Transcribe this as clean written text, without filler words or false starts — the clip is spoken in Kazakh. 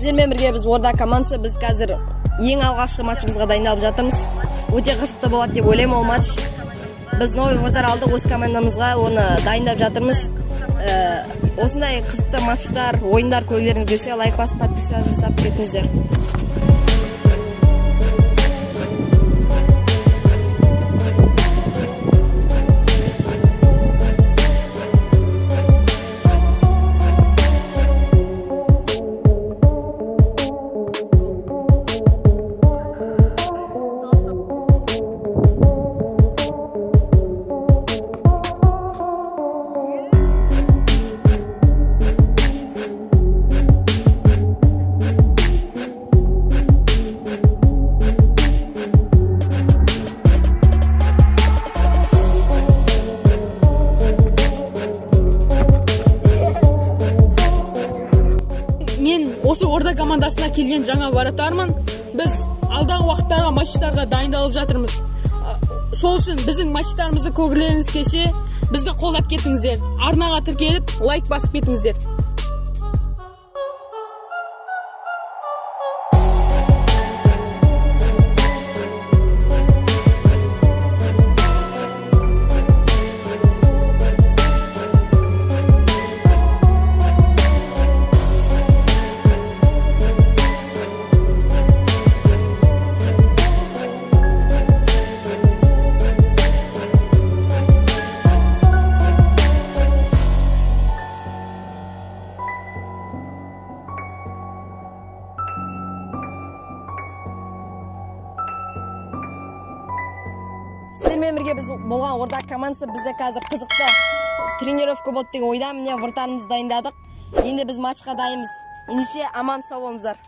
Сіздермен бірге біз Орда командасы, біз қазір ең алғашқы матчымызға дайындалып жатырмыз. Өте қызықты болады деп ойлаймын ол матч. Біз новый ордар алдық өз командамызға, оны дайындап жатырмыз. Осындай қызықты матчтар, ойындар көргілеріңіз келсе, лайк басып, подписка жасап кетіңіздер. Мен осы Орда командасына келген жаңа баратармын. Біз алдағы уақыттарға матчтарға дайындалып жатырмыз. Сол үшін біздің матчтарымызды көргілеріңіз келсе, бізді қолдап кетіңіздер. Арнаға тіркеліп, лайк басып кетіңіздер. Сіздермен бірге біз болған Орда командасы, бізде қазір қызықты тренировка болды деген ойда, міне вратарымызды дайындадық. Енді біз матчқа дайынбыз. Ендеше аман сау болыңыздар.